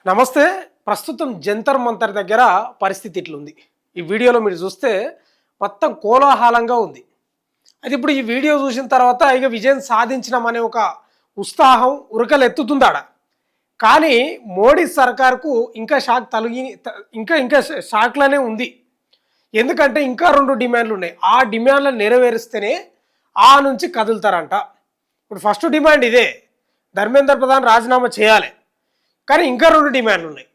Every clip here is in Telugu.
నమస్తే. ప్రస్తుతం జంతర్ మంతర్ దగ్గర పరిస్థితి ఇట్లుంది. ఈ వీడియోలో మీరు చూస్తే మొత్తం కోలాహలంగా ఉంది. అయితే ఇప్పుడు ఈ వీడియో చూసిన తర్వాత ఇక విజయం సాధించినామనే ఒక ఉత్సాహం ఉరకలెత్తుతుందాడ. కానీ మోడీ సర్కార్‌కు ఇంకా షాక్ తలిగి ఇంకా ఇంకా షాక్‌లోనే ఉంది. ఎందుకంటే ఇంకా 2 డిమాండ్‌లున్నాయి. ఆ డిమాండ్‌లను నెరవేరిస్తేనే నుంచి కదులుతారంట. ఇప్పుడు ఫస్ట్ డిమాండ్ ఇదే. ధర్మేంద్ర ప్రధాన్ రాజీనామా చేయాలి. కానీ ఇంకా 2 డిమాండ్లు ఉన్నాయి.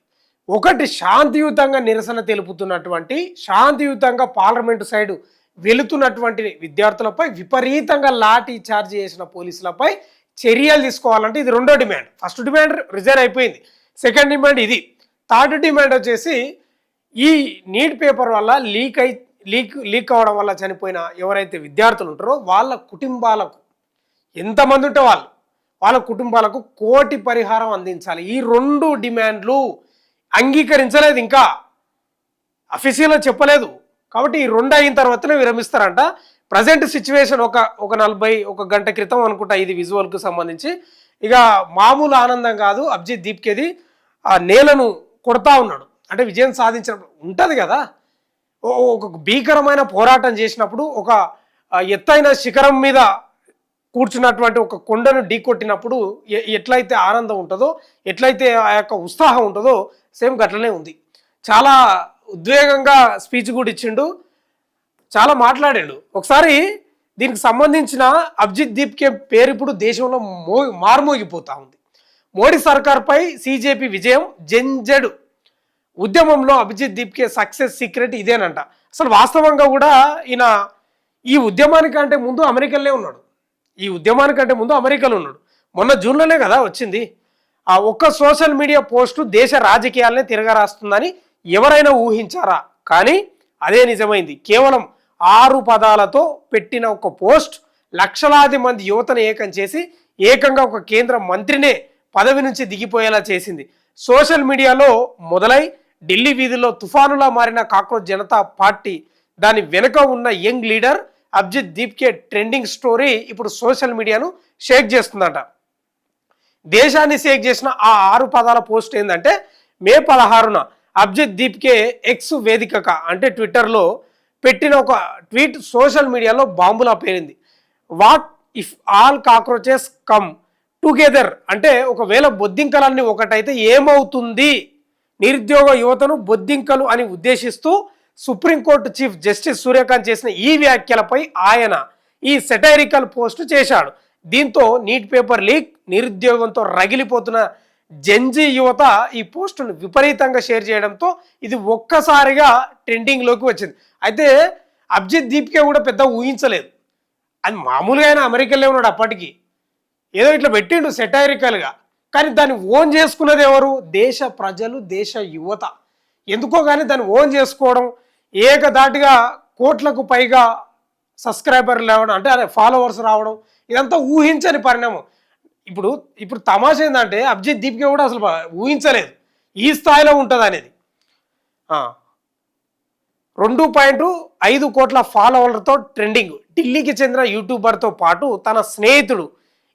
ఒకటి శాంతియుతంగా నిరసన తెలుపుతున్నటువంటి, శాంతియుతంగా పార్లమెంటు సైడు వెళుతున్నటువంటి విద్యార్థులపై విపరీతంగా లాఠీ చార్జ్ చేసిన పోలీసులపై చర్యలు తీసుకోవాలంటే ఇది రెండో డిమాండ్. ఫస్ట్ డిమాండ్ రిజైన్ అయిపోయింది. సెకండ్ డిమాండ్ ఇది. థర్డ్ డిమాండ్ వచ్చేసి ఈ నీట్ పేపర్ వల్ల లీక్ అవ్వడం వల్ల చనిపోయిన ఎవరైతే విద్యార్థులు ఉంటారో వాళ్ళ కుటుంబాలకు ఎంతమంది ఉంటే వాళ్ళ కుటుంబాలకు కోటి పరిహారం అందించాలి. ఈ 2 డిమాండ్లు అంగీకరించలేదు, ఇంకా అఫీషియల్గా చెప్పలేదు. కాబట్టి ఈ 2 అయిన తర్వాతనే విరమిస్తారంట. ప్రజెంట్ సిచ్యువేషన్ ఒక 40 గంట క్రితం అనుకుంటా ఇది విజువల్కు సంబంధించి. ఇక మామూలు ఆనందం కాదు. అభిజిత్ దీప్కేది ఆ నేలను కొడతా ఉన్నాడు. అంటే విజయం సాధించినప్పుడు ఉంటుంది కదా, ఒక భీకరమైన పోరాటం చేసినప్పుడు ఒక ఎత్తైన శిఖరం మీద కూర్చున్నటువంటి ఒక కొండను ఢీకొట్టినప్పుడు ఎట్లయితే ఆనందం ఉంటుందో, ఎట్లయితే ఆ యొక్క ఉత్సాహం ఉంటుందో సేమ్ గట్లనే ఉంది. చాలా ఉద్వేగంగా స్పీచ్ కూడా ఇచ్చిండు, చాలా మాట్లాడాడు. ఒకసారి దీనికి సంబంధించిన అభిజిత్ దీప్కే పేరు ఇప్పుడు దేశంలో మారుమోగిపోతూ ఉంది. మోడీ సర్కార్పై సిజేపీ విజయం, జంజెడ్ ఉద్యమంలో అభిజిత్ దీప్కే సక్సెస్ సీక్రెట్ ఇదేనంట. అసలు వాస్తవంగా కూడా ఈయన ఈ ఉద్యమానికంటే ముందు అమెరికాలోనే ఉన్నాడు. మొన్న జూన్లోనే కదా వచ్చింది. ఆ ఒక్క సోషల్ మీడియా పోస్టు దేశ రాజకీయాలనే తిరగరాస్తుందని ఎవరైనా ఊహించారా? కానీ అదే నిజమైంది. కేవలం 6 పదాలతో పెట్టిన ఒక పోస్ట్ లక్షలాది మంది యువతను ఏకం చేసి ఏకంగా ఒక కేంద్ర మంత్రినే పదవి నుంచి దిగిపోయేలా చేసింది. సోషల్ మీడియాలో మొదలై ఢిల్లీ వీధుల్లో తుఫానులా మారిన కాక్రోచ్ జనతా పార్టీ, దాని వెనుక ఉన్న యంగ్ లీడర్ అభిజిత్ దీప్కే ట్రెండింగ్ స్టోరీ ఇప్పుడు సోషల్ మీడియాను షేక్ చేస్తుందట. దేశాన్ని షేక్ చేసిన ఆ 6 పదాల పోస్ట్ ఏంటంటే, మే 16న అభిజిత్ దీప్కే ఎక్స్ వేదిక అంటే ట్విట్టర్లో పెట్టిన ఒక ట్వీట్ సోషల్ మీడియాలో బాంబులా పేరింది. What if all cockroaches come together అంటే, ఒకవేళ బొద్దింకలన్నీ ఒకటైతే ఏమవుతుంది? నిరుద్యోగ యువతను బొద్దింకలు అని ఉద్దేశిస్తూ సుప్రీంకోర్టు చీఫ్ జస్టిస్ సూర్యకాంత్ చేసిన ఈ వ్యాఖ్యలపై ఆయన ఈ సెటైరికల్ పోస్ట్ చేశాడు. దీంతో నీట్ పేపర్ లీక్, నిరుద్యోగంతో రగిలిపోతున్న జెన్జీ యువత ఈ పోస్టును విపరీతంగా షేర్ చేయడంతో ఇది ఒక్కసారిగా ట్రెండింగ్లోకి వచ్చింది. అయితే అభిజిత్ దీప్కే కూడా పెద్ద ఊహించలేదు. అది మామూలుగా ఆయన అమెరికాలో ఉన్నాడు అప్పటికి, ఏదో ఇట్లా పెట్టిండు సెటైరికల్గా. కానీ దాన్ని ఓన్ చేసుకున్నది ఎవరు? దేశ ప్రజలు, దేశ యువత. ఎందుకో కానీ దాన్ని ఓన్ చేసుకోవడం, ఏకదాటిగా కోట్లకు పైగా సబ్స్క్రైబర్లు రావడం, అంటే అదే ఫాలోవర్స్ రావడం, ఇదంతా ఊహించని పరిణామం. ఇప్పుడు తమాషా ఏంటంటే అభిజిత్ దీప్కే కూడా అసలు ఊహించలేదు ఈ స్థాయిలో ఉంటుంది అనేది. 2.5 కోట్ల ఫాలోవర్లతో ట్రెండింగ్. ఢిల్లీకి చెందిన యూట్యూబర్తో పాటు తన స్నేహితుడు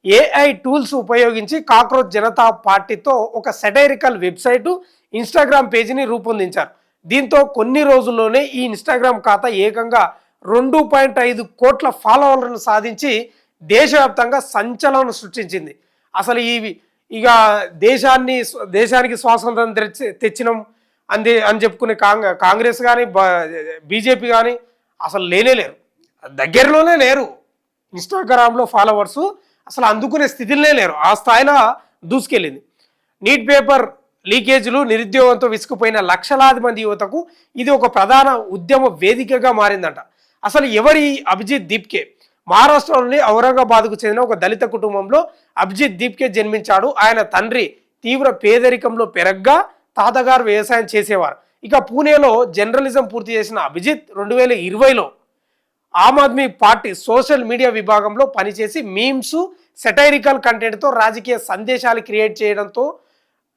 AI టూల్స్ ఉపయోగించి కాక్రోచ్ జనతా పార్టీతో ఒక సెటైరికల్ వెబ్సైటు, ఇన్స్టాగ్రామ్ పేజీని రూపొందించారు. దీంతో కొన్ని రోజుల్లోనే ఈ ఇన్స్టాగ్రామ్ ఖాతా ఏకంగా 2.5 కోట్ల ఫాలోవర్లను సాధించి దేశవ్యాప్తంగా సంచలనం సృష్టించింది. అసలు ఇక దేశానికి స్వాతంత్రం తెచ్చినాం అని చెప్పుకునే కాంగ్రెస్ కానీ బీజేపీ కానీ అసలు లేరు, దగ్గరలోనే లేరు. ఇన్స్టాగ్రామ్లో ఫాలోవర్సు అసలు అందుకునే స్థితిలోనే లేరు. ఆ స్థాయిలో దూసుకెళ్ళింది. నీట్ పేపర్ లీకేజీలు, నిరుద్యోగంతో విసుకుపోయిన లక్షలాది మంది యువతకు ఇది ఒక ప్రధాన ఉద్యమ వేదికగా మారిందంట. అసలు ఎవరి అభిజిత్ దీప్కే? మహారాష్ట్రలోని ఔరంగాబాద్కు చెందిన ఒక దళిత కుటుంబంలో అభిజిత్ దీప్కే జన్మించాడు. ఆయన తండ్రి తీవ్ర పేదరికంలో పెరగ్గా, తాతగారు వ్యవసాయం చేసేవారు. ఇక పూణేలో జర్నలిజం పూర్తి చేసిన Abhijit 2020లో Aam Aadmi party social media విభాగంలో పనిచేసి మీమ్స్, సెటైరికల్ కంటెంట్తో రాజకీయ సందేశాలు క్రియేట్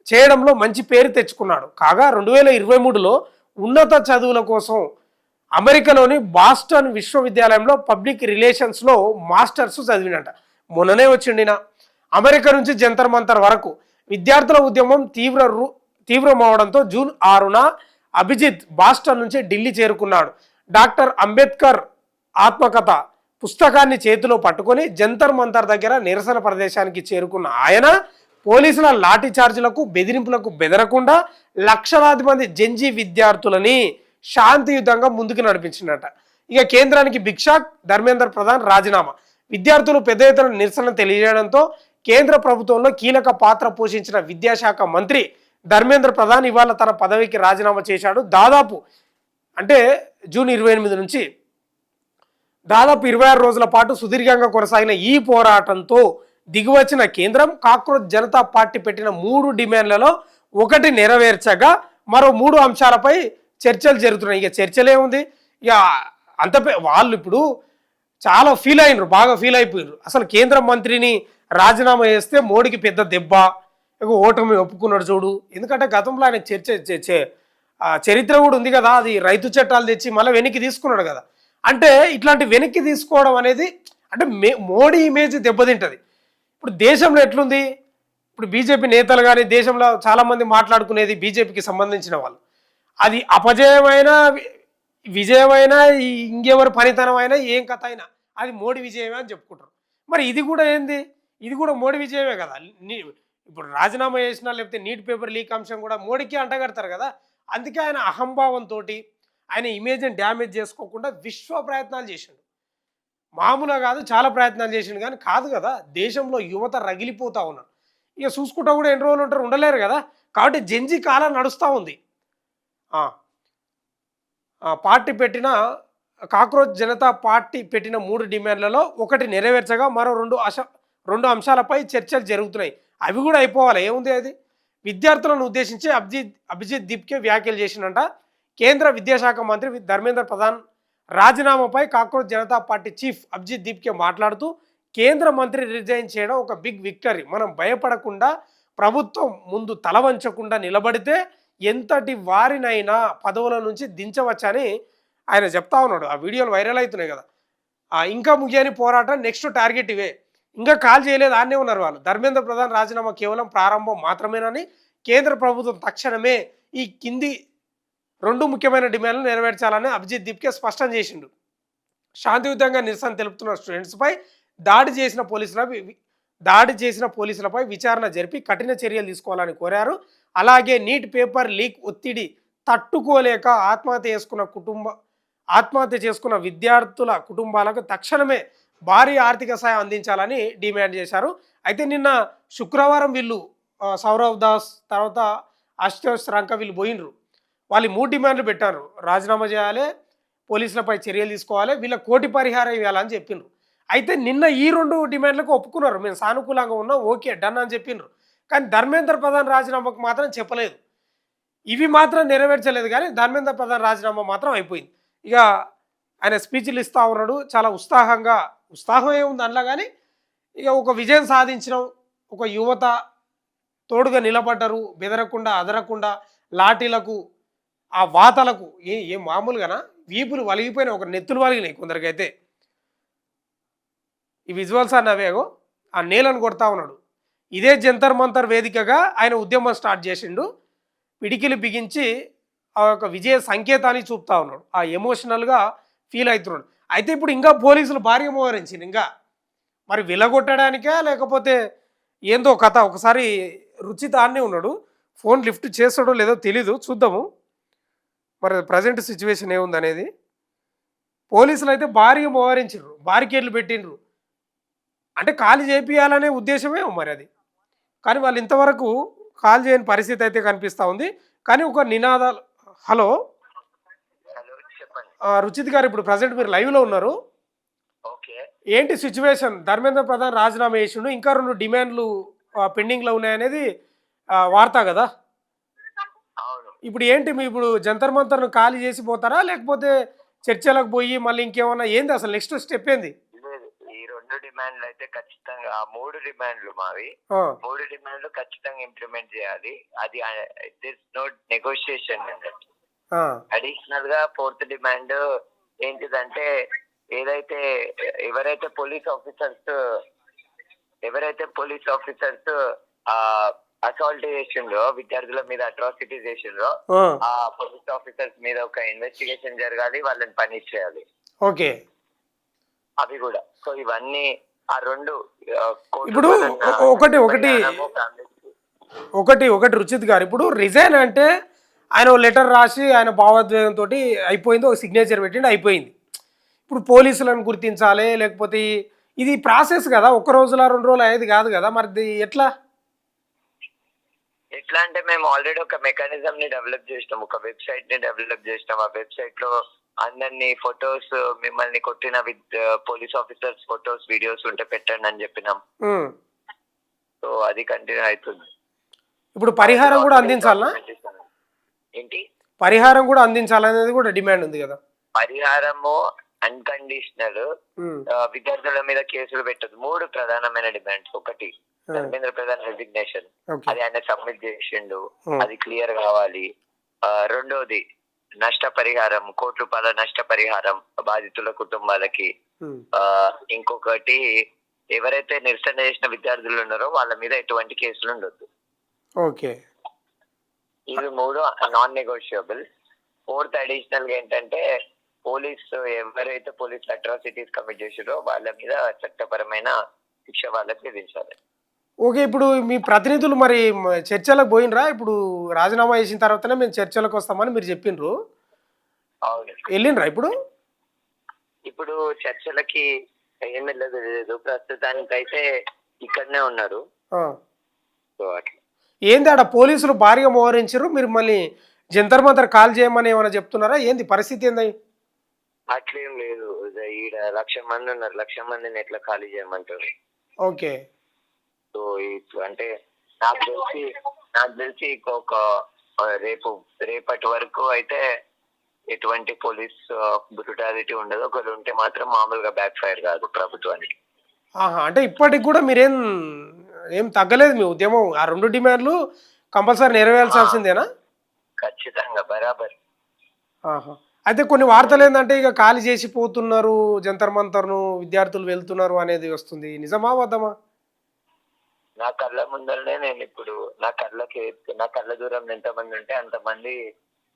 చేయడంలో మంచి పేరు తెచ్చుకున్నాడు. కాగా 2023లో ఉన్నత చదువుల కోసం అమెరికాలోని బాస్టన్ విశ్వవిద్యాలయంలో పబ్లిక్ రిలేషన్స్లో మాస్టర్స్ చదివినట. మొన్ననే వచ్చిండిన అమెరికా నుంచి జంతర్ మంతర్ వరకు విద్యార్థుల ఉద్యమం తీవ్రమవడంతో జూన్ 6న అభిజిత్ బాస్టన్ నుంచి ఢిల్లీ చేరుకున్నాడు. డాక్టర్ అంబేద్కర్ ఆత్మకథ పుస్తకాన్ని చేతిలో పట్టుకొని జంతర్ మంతర్ దగ్గర నిరసన ప్రదేశానికి చేరుకున్న ఆయన పోలీసుల లాఠీ చార్జీలకు బెదిరింపులకు బెదరకుండా లక్షలాది మంది జెంజీ విద్యార్థులని శాంతియుతంగా ముందుకు నడిపించినట. ఇక కేంద్రానికి బిగ్ షాక్, ధర్మేంద్ర ప్రధాన్ రాజీనామా. విద్యార్థులు పెద్ద ఎత్తున నిరసన తెలియజేయడంతో కేంద్ర ప్రభుత్వంలో కీలక పాత్ర పోషించిన విద్యాశాఖ మంత్రి ధర్మేంద్ర ప్రధాన్ ఇవాళ తన పదవికి రాజీనామా చేశాడు. దాదాపు అంటే జూన్ 28 నుంచి దాదాపు 26 రోజుల పాటు సుదీర్ఘంగా కొనసాగిన ఈ పోరాటంతో దిగువచ్చిన కేంద్రం కాక్రోచ్ జనతా పార్టీ పెట్టిన 3 డిమాండ్లలో ఒకటి నెరవేర్చగా మరో 3 అంశాలపై చర్చలు జరుగుతున్నాయి. ఇక చర్చలే ఉంది, ఇక అంత వాళ్ళు ఇప్పుడు చాలా ఫీల్ అయినరు, బాగా ఫీల్ అయిపోయారు. అసలు కేంద్ర మంత్రిని రాజీనామా చేస్తే మోడీకి పెద్ద దెబ్బ, ఇక ఓటమి ఒప్పుకున్నాడు చూడు. ఎందుకంటే గతంలో ఆయన చరిత్ర కూడా ఉంది కదా, అది రైతు చట్టాలు తెచ్చి మళ్ళీ వెనక్కి తీసుకున్నాడు కదా. అంటే ఇట్లాంటి వెనక్కి తీసుకోవడం అనేది అంటే మోడీ ఇమేజ్ దెబ్బతింటది. ఇప్పుడు దేశంలో ఎట్లుంది, ఇప్పుడు బీజేపీ నేతలు కానీ దేశంలో చాలామంది మాట్లాడుకునేది బీజేపీకి సంబంధించిన వాళ్ళు, అది అపజయమైన విజయమైనా ఇంకెవరి పనితనం అయినా ఏం కథ అయినా అది మోడీ విజయమే అని చెప్పుకుంటారు. మరి ఇది కూడా ఏంది, ఇది కూడా మోడీ విజయమే కదా. ఇప్పుడు రాజీనామా చేసినా లేకపోతే నీట్ పేపర్ లీక్ అంశం కూడా మోడీకి అంటగడతారు కదా. అందుకే ఆయన అహంభావంతో ఆయన ఇమేజ్ని డ్యామేజ్ చేసుకోకుండా విశ్వ ప్రయత్నాలు చేసిండు. మామూలుగా కాదు, చాలా ప్రయత్నాలు చేసిండు, కానీ కాదు కదా. దేశంలో యువత రగిలిపోతూ ఉన్నారు. ఇక చూసుకుంటా కూడా ఎన్ని రోజులు ఉంటారు, ఉండలేరు కదా. కాబట్టి జెంజీ కాలం నడుస్తూ ఉంది. పార్టీ పెట్టిన కాక్రోచ్ జనతా పార్టీ పెట్టిన 3 డిమాండ్లలో ఒకటి నెరవేర్చగా మరో 2 అంశాలపై చర్చలు జరుగుతున్నాయి. అవి కూడా అయిపోవాలి, ఏముంది అది. విద్యార్థులను ఉద్దేశించి అభిజిత్ దీప్కే వ్యాఖ్యలు చేసినంట. కేంద్ర విద్యాశాఖ మంత్రి ధర్మేంద్ర ప్రధాన్ రాజీనామాపై cockroach Janata party chief Abhijit Dipke మాట్లాడుతూ, కేంద్ర మంత్రి రిజైన్ చేయడం ఒక బిగ్ విక్టరీ. మనం భయపడకుండా ప్రభుత్వం ముందు తల వంచకుండా నిలబడితే ఎంతటి వారినైనా పదవుల నుంచి దించవచ్చని ఆయన చెప్తా ఉన్నాడు. ఆ వీడియోలు వైరల్ అవుతున్నాయి కదా. ఇంకా ముగియని పోరాటం, నెక్స్ట్ టార్గెట్ ఇవే, ఇంకా కాల్ చేయలేదు, ఆనే ఉన్నారు వాళ్ళు. ధర్మేంద్ర ప్రధాన్ రాజీనామా కేవలం ప్రారంభం మాత్రమేనని కేంద్ర ప్రభుత్వం తక్షణమే ఈ కింది 2 ముఖ్యమైన డిమాండ్లు నెరవేర్చాలని అభిజిత్ దీప్కే స్పష్టం చేసిండు. శాంతియుతంగా నిరసన తెలుపుతున్న స్టూడెంట్స్పై దాడి చేసిన పోలీసులపై విచారణ జరిపి కఠిన చర్యలు తీసుకోవాలని కోరారు. అలాగే నీట్ పేపర్ లీక్ ఒత్తిడి తట్టుకోలేక ఆత్మహత్య చేసుకున్న విద్యార్థుల కుటుంబాలకు తక్షణమే భారీ ఆర్థిక సాయం అందించాలని డిమాండ్ చేశారు. అయితే నిన్న శుక్రవారం వీళ్ళు సౌరవ్ దాస్ తర్వాత అశుతోష్ రంక వీళ్ళు పోయినరు. వాళ్ళు 3 డిమాండ్లు పెట్టారు. రాజీనామా చేయాలి, పోలీసులపై చర్యలు తీసుకోవాలి, వీళ్ళ కోటి పరిహారం ఇవ్వాలని చెప్పిండ్రు. అయితే నిన్న ఈ 2 డిమాండ్లకు ఒప్పుకున్నారు. మేము సానుకూలంగా ఉన్నాం, ఓకే డన్ అని చెప్పిండ్రు. కానీ ధర్మేంద్ర ప్రధాన్ రాజీనామాకు మాత్రం చెప్పలేదు. ఇవి మాత్రం నెరవేర్చలేదు, కానీ ధర్మేంద్ర ప్రధాన్ రాజీనామా మాత్రం అయిపోయింది. ఇక ఆయన స్పీచ్లు ఇస్తూ ఉన్నాడు, చాలా ఉత్సాహం ఏముంది అందులో, కానీ ఇక ఒక విజయం సాధించడం, ఒక యువత తోడుగా నిలబడ్డరు, బెదరకుండా అదరకుండా, లాఠీలకు ఆ వాతలకు ఏ మామూలుగానా వీపులు వలిగిపోయినా, ఒక నెత్తులు వలిగినాయి కొందరికైతే. ఈ విజువల్స్ అన్నవేగో ఆ నేలను కొడతా ఉన్నాడు. ఇదే జంతర్ మంతర్ వేదికగా ఆయన ఉద్యమం స్టార్ట్ చేసిండు. పిడికిలు బిగించి ఆ యొక్క విజయ సంకేతాన్ని చూపుతా ఉన్నాడు. ఆ ఎమోషనల్గా ఫీల్ అవుతున్నాడు. అయితే ఇప్పుడు ఇంకా పోలీసులు భారీగా మోహరించింది. ఇంకా మరి విలగొట్టడానికే లేకపోతే ఏందో కథ. ఒకసారి రుచిత ఆన్నే ఉన్నాడు, ఫోన్ లిఫ్ట్ చేస్తాడో లేదో తెలీదు, చూద్దాము మరి ప్రజెంట్ సిచ్యువేషన్ ఏముంది అనేది. పోలీసులు అయితే భారీగా మోహరించారు, బారికేడ్లు పెట్టిండ్రు. అంటే ఖాళీ చేపియాలనే ఉద్దేశమే మరి అది. కానీ వాళ్ళు ఇంతవరకు కాల్ చేయని పరిస్థితి అయితే కనిపిస్తూ ఉంది. కానీ ఒక నినాదాలు. హలో రుచిత్ గారు, ఇప్పుడు ప్రజెంట్ మీరు లైవ్లో ఉన్నారు. ఏంటి సిచ్యువేషన్? ధర్మేంద్ర ప్రధాన్ రాజీనామా చేసిండు, ఇంకా 2 డిమాండ్లు పెండింగ్లో ఉన్నాయనేది వార్త కదా. ఇప్పుడు ఏంటి మీ ఇప్పుడు జంతర్ మంతర్ను ఖాళీ చేసి పోతారా, లేకపోతే చర్చలకు పోయి మళ్ళీ ఇంకేమన్నా ఏంది అసలు నెక్స్ట్ స్టెప్ ఏంది? ఈ 2 డిమాండ్లు అయితే ఖచ్చితంగా, ఆ 3 డిమాండ్లు మావి, 3 డిమాండ్లు ఖచ్చితంగా ఇంప్లిమెంట్ చేయాలి. అది నో నెగోషియేషన్ అన్నట్టు. అడిషనల్ గా 4th డిమాండ్ ఏంటిదంటే, ఎవరైతే పోలీస్ ఆఫీసర్స్ అసాల్ట్ చేసిండ్రో, విద్యార్థుల మీద అట్రాసిటీ చేసిండ్రో, ఆ పోలీస్ ఆఫీసర్స్ మీద ఒక ఇన్వెస్టిగేషన్ జరగాలి, వాళ్ళని పనిష్ చేయాలి. ఓకే. అవి కూడా. సో ఇవన్నీ ఆ రెండు ఇప్పుడు ఒకటి ఒకటి ఒకటి ఒకటి రుచిత్ గారు, ఇప్పుడు రిజైన్ అంటే ఆయన లెటర్ రాసి ఆయన భావోద్వేగంతో అయిపోయింది, ఒక సిగ్నేచర్ పెట్టిండి, అయిపోయింది. ఇప్పుడు పోలీసులను గుర్తించాలి, లేకపోతే ఇది ప్రాసెస్ కదా, ఒక్క రోజులా 2 రోజులు అయ్యేది కాదు కదా, మరి ఎట్లా ఎట్లా అంటే మేము ఆల్రెడీ ఒక మెకానిజం ని డెవలప్ చేసినాం, ఒక వెబ్సైట్ ని డెవలప్ చేసినాం. ఆ వెబ్సైట్ లో అందరినీ ఫొటోస్, మిమ్మల్ని కొట్టిన పోలీస్ ఆఫీసర్స్ ఫొటోస్, వీడియోస్ ఉంటే పెట్టండి అని చెప్పినాం. సో అది కంటిన్యూ అవుతుంది. ఇప్పుడు పరిహారం కూడా అందించాలా? ఏంటి పరిహారం కూడా అందించాలనేది కూడా డిమాండ్ ఉంది కదా. పరిహారము అన్కండిషనల్, విద్యార్థుల మీద కేసులు పెట్టదు. 3 ప్రధానమైన డిమాండ్స్. ఒకటి ధర్మేంద్ర ప్రధాన్ రెసిగ్నేషన్, అది ఆయన సబ్మిట్ చేసిండు, అది క్లియర్ కావాలి. రెండోది నష్టపరిహారం, ₹1,00,00,000 నష్టపరిహారం బాధితుల కుటుంబాలకి. ఇంకొకటి ఎవరైతే నిరసన చేసిన విద్యార్థులు ఉన్నారో వాళ్ళ మీద ఎటువంటి కేసులు ఉండొద్దు. ఓకే. ఇవి 3 నాన్ నెగోషియబుల్. 4th అడిషనల్ గా ఏంటంటే ఎవరైతే పోలీస్ అట్రాసిటీస్ కమిట్ చేసారో వాళ్ళ మీద చట్టపరమైన శిక్ష వాళ్ళకి విధించాలి. ఓకే. ఇప్పుడు మీ ప్రతినిధులు మరి చర్చలకు పోయినరా? ఇప్పుడు రాజీనామా చేసిన తర్వాతనే మేము చర్చలకు వస్తామని మీరు చెప్పిండ్రు. అవును. వెళ్ళిండ్రా ఇప్పుడు? ఇప్పుడు చర్చలకి ఏం వెళ్ళలేదు, ప్రస్తుతానికైతే ఇక్కడనే ఉన్నారు. సో అట్లా ఏంది ఆడ పోలీసులు భారీగా మోహరించారు, మీరు మళ్ళీ జంతర్ మంతర్ కాల్ చేయమని ఏమైనా చెప్తున్నారా? ఏంది పరిస్థితి ఏంది? అట్లేం లేదు, ఈడ 1,00,000 మంది ఉన్నారు, 1,00,000 మందిని ఎట్లా ఖాళీ చేయమంటారు? ఓకే. సో అంటే నాకు తెలిసి ఒక రేపటి వరకు అయితే ఎటువంటి పోలీస్ బ్రూటాలిటీ ఉండదు. ఒకరు ఉంటే మాత్రం మామూలుగా బ్యాక్ ఫైర్ కాదు ప్రభుత్వానికి. అంటే ఇప్పటికి కూడా ఏం తగ్గలేదు మీ ఉద్యమం? ఆ 2 డిమాండ్లు కంపల్సరీ నెరవేర్చాల్సిందేనా? ఖచ్చితంగా, బరాబర్. అయితే కొన్ని వార్తలు ఏంటంటే ఇక ఖాళీ చేసి పోతున్నారు జంతర్ మంతర్ను, విద్యార్థులు వెళ్తున్నారు అనేది వస్తుంది. నిజమా అబద్ధమా? నా కళ్ళ ముందరనే నేను ఇప్పుడు నా కళ్ళ దూరం ఎంతమంది ఉంటే అంతమంది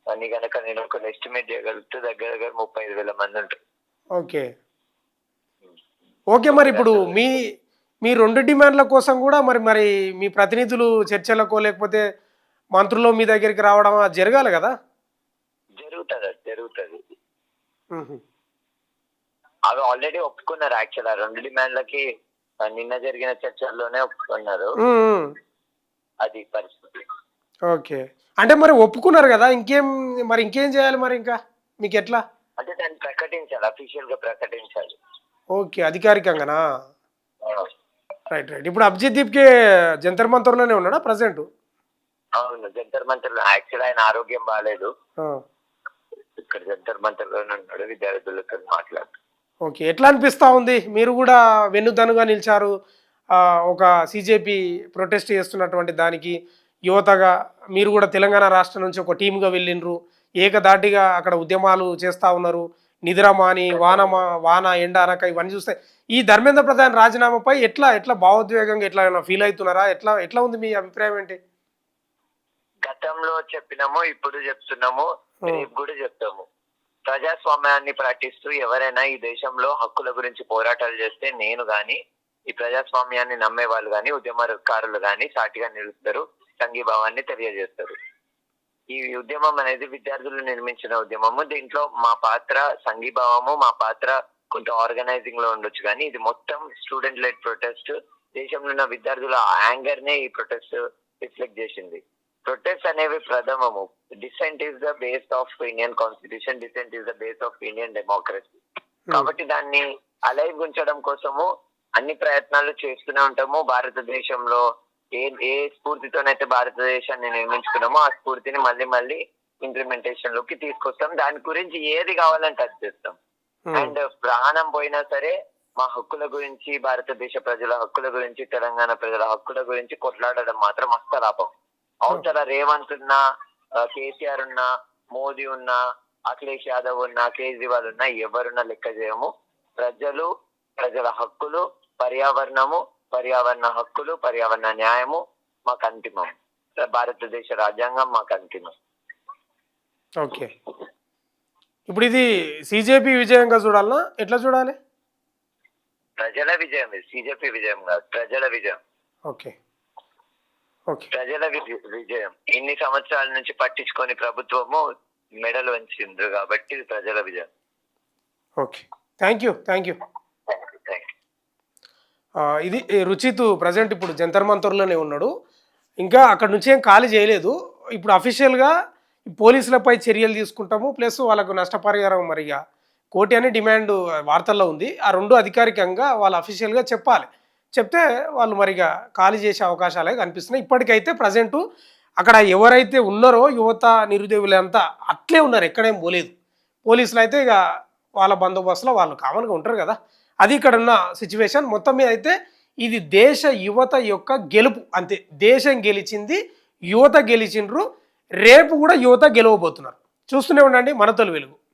అని కనుక నేను ఒక ఎస్టిమేట్ చేయగలుగుతూ దగ్గర 35,000 మంది ఉంటారు. ఓకే. ఓకే. మరి ఇప్పుడు మీ 2 డిమాండ్ల కోసం కూడా మరి మీ ప్రతినిధులు చర్చలకో లేకపోతే మంత్రులు మీ దగ్గరికి రావడం జరగాలి కదా? జరుగుతుంది. అవి ఆల్రెడీ ఒప్పుకున్నారు. యాక్చువల్ 2 డిమాండ్లకి నిన్న జరిగిన చర్చల్లోనే ఒప్పుకున్నారు. అది పరిస్థితి. ఓకే. అంటే మరి ఒప్పుకున్నారు కదా, ఇంకేం చేయాలి మరి? ఇంకా మీకు ఎట్లా అంటే దాన్ని ప్రకటించాలి, అఫీషియల్ గా ప్రకటించాలి. ఓకే, అధికారికంగానా? రైట్. ఇప్పుడు అభిజిత్ దీప్కే జంతర్ మంతర్లోనే ఉన్నాడా ప్రజెంట్? అవును, జంతర్ మంతర్లో. యాక్చువల్ ఆయన ఆరోగ్యం బాగాలేదు, ఇక్కడ జంతర్ మంతర్లోనే ఉన్నాడు, విద్యార్థులతో మాట్లాడు. ఓకే. ఎట్లా అనిపిస్తా ఉంది? మీరు కూడా వెన్నుదన్నుగా నిలిచారు ఒక సిజేపీ ప్రొటెస్ట్ చేస్తున్నటువంటి దానికి. యువతగా మీరు కూడా తెలంగాణ రాష్ట్రం నుంచి ఒక టీమ్గా వెళ్ళిండ్రు, ఏకదాటిగా అక్కడ ఉద్యమాలు చేస్తూ ఉన్నారు. నిద్రమాని వాన ఎండ అనక ఇవన్నీ చూస్తే ఈ ధర్మేంద్ర ప్రధాన్ రాజీనామాపై ఎట్లా భావోద్వేగంగా ఎట్లా ఫీల్ అవుతున్నారా? ఎట్లా ఉంది మీ అభిప్రాయం ఏంటి? గతంలో చెప్పినాము, ఇప్పుడు చెప్తున్నాము, రేపు కూడా చెప్తాము. ప్రజాస్వామ్యాన్ని పాటిస్తూ ఎవరైనా ఈ దేశంలో హక్కుల గురించి పోరాటాలు చేస్తే నేను గాని, ఈ ప్రజాస్వామ్యాన్ని నమ్మే వాళ్ళు గాని, ఉద్యమకారులు గాని సాటిగా నిలుస్తారు, సంఘీభావాన్ని తెలియజేస్తారు. ఈ ఉద్యమం అనేది విద్యార్థులు నిర్మించిన ఉద్యమము. దీంట్లో మా పాత్ర సంఘీభావము, మా పాత్ర కొంత ఆర్గనైజింగ్ లో ఉండొచ్చు, కానీ ఇది మొత్తం స్టూడెంట్ లెడ్ ప్రొటెస్ట్. దేశంలో ఉన్న విద్యార్థుల యాంగర్ నే ఈ ప్రొటెస్ట్ రిఫ్లెక్ట్ చేసింది. ప్రొటెస్ట్ అనేవి ప్రథమము. Dissent is the base of Indian constitution, dissent is the base of Indian democracy. కాబట్టి దాన్ని అలైవ్ ఉంచడం కోసము అన్ని ప్రయత్నాలు చేస్తూనే ఉంటాము. భారతదేశంలో ఏ స్ఫూర్తితోనైతే భారతదేశాన్ని నిర్మించుకున్నామో ఆ స్ఫూర్తిని మళ్ళీ ఇంప్లిమెంటేషన్ లోకి తీసుకొస్తాం. దాని గురించి ఏది కావాలంటే అది చేస్తాం. అండ్ ప్రాణం పోయినా సరే మా హక్కుల గురించి, భారతదేశ ప్రజల హక్కుల గురించి, తెలంగాణ ప్రజల హక్కుల గురించి కొట్లాడడం మాత్రం అస్తలాపం. అవతల రేవంత్ ఉన్నా, కేసీఆర్ ఉన్నా, మోదీ ఉన్నా, అఖిలేష్ యాదవ్ ఉన్నా, కేజ్రీవాల్ ఉన్నా, ఎవరున్నా లెక్క చేయము. ప్రజల హక్కులు, పర్యావరణము, పర్యావరణ హక్కులు, పర్యావరణ న్యాయము, మాకు అంతిమం. భారతదేశ రాజ్యాంగం మాకు అంతిమం. ఓకే, ఇప్పుడు ఇది సిజేపి విజయంగా చూడాలనా ఎట్లా చూడాలి? ప్రజల విజయం, సిజేపి విజయం కాదు, ప్రజల విజయం. ఓకే ఓకే, ప్రజల విజయం. ఇన్ని సంవత్సరాల నుంచి పట్టించుకొని ప్రభుత్వము మెడలు వంచిండ్రు కాబట్టి ఇది ప్రజల విజయం. Okay, thank you. Thank you. ఇది రుచిత్ ప్రజెంట్ ఇప్పుడు జంతర్ మంతర్లోనే ఉన్నాడు, ఇంకా అక్కడ నుంచి ఏం ఖాళీ చేయలేదు. ఇప్పుడు అఫీషియల్గా పోలీసులపై చర్యలు తీసుకుంటాము, ప్లస్ వాళ్ళకు నష్టపరిహారం మరిగా కోటి అని డిమాండ్ వార్తల్లో ఉంది. ఆ రెండు అధికారికంగా వాళ్ళు అఫీషియల్గా చెప్పాలి, చెప్తే వాళ్ళు మరిగా ఖాళీ చేసే అవకాశాలే కనిపిస్తున్నాయి. ఇప్పటికైతే ప్రజెంటు అక్కడ ఎవరైతే ఉన్నారో యువత నిరుద్యోగులంతా అట్లే ఉన్నారు, ఎక్కడేం పోలేదు. పోలీసులు అయితే ఇక వాళ్ళ బందోబస్తులో వాళ్ళు కామన్గా ఉంటారు కదా, అది ఇక్కడ ఉన్న సిచ్యువేషన్. మొత్తం మీద అయితే ఇది దేశ యువత యొక్క గెలుపు అంతే. దేశం గెలిచింది, యువత గెలిచిండ్రు, రేపు కూడా యువత గెలవబోతున్నారు. చూస్తూనే ఉండండి మన తొలి వెలుగు.